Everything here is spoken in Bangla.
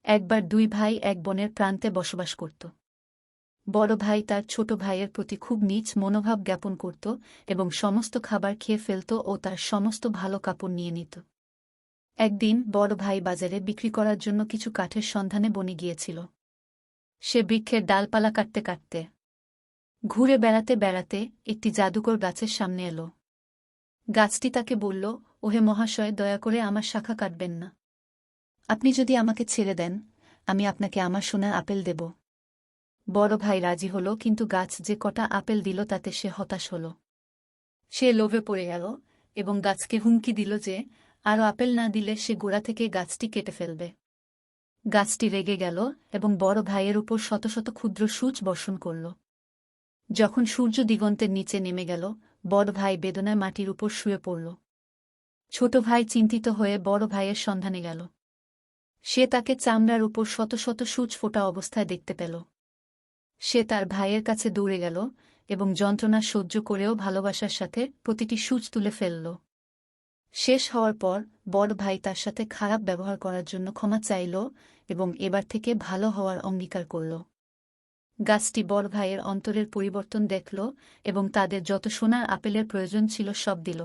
একবার দুই ভাই এক বনের প্রান্তে বসবাস করত। বড় ভাই তার ছোট ভাইয়ের প্রতি খুব নীচ মনোভাব জ্ঞাপন করত এবং সমস্ত খাবার খেয়ে ফেলত ও তার সমস্ত ভালো কাপড় নিয়ে নিত। একদিন বড় ভাই বাজারে বিক্রি করার জন্য কিছু কাঠের সন্ধানে বনে গিয়েছিল। সে বৃক্ষের ডালপালা কাটতে কাটতে ঘুরে বেড়াতে বেড়াতে একটি জাদুকর গাছের সামনে এল। গাছটি তাকে বলল, ওহে মহাশয়, দয়া করে আমার শাখা কাটবেন না। আপনি যদি আমাকে ছেড়ে দেন, আমি আপনাকে আমার সোনার আপেল দেব। বড় ভাই রাজি হল, কিন্তু গাছ যে কটা আপেল দিল তাতে সে হতাশ হল। সে লোভে পড়ে গেল এবং গাছকে হুমকি দিল যে আরও আপেল না দিলে সে গোড়া থেকে গাছটি কেটে ফেলবে। গাছটি রেগে গেল এবং বড় ভাইয়ের উপর শত শত ক্ষুদ্র সূচ বর্ষণ করল। যখন সূর্য দিগন্তের নিচে নেমে গেল, বড় ভাই বেদনায় মাটির উপর শুয়ে পড়ল। ছোট ভাই চিন্তিত হয়ে বড় ভাইয়ের সন্ধানে গেল। সে তাকে চামড়ার উপর শত শত সূচ ফোটা অবস্থায় দেখতে পেল। সে তার ভাইয়ের কাছে দৌড়ে গেল এবং যন্ত্রণা সহ্য করেও ভালোবাসার সাথে প্রতিটি সূচ তুলে ফেলল। শেষ হওয়ার পর বড় ভাই তার সাথে খারাপ ব্যবহার করার জন্য ক্ষমা চাইল এবং এবার থেকে ভালো হওয়ার অঙ্গীকার করল। গাছটি বড় ভাইয়ের অন্তরের পরিবর্তন দেখল এবং তাদের যত সোনার আপেলের প্রয়োজন ছিল সব দিল।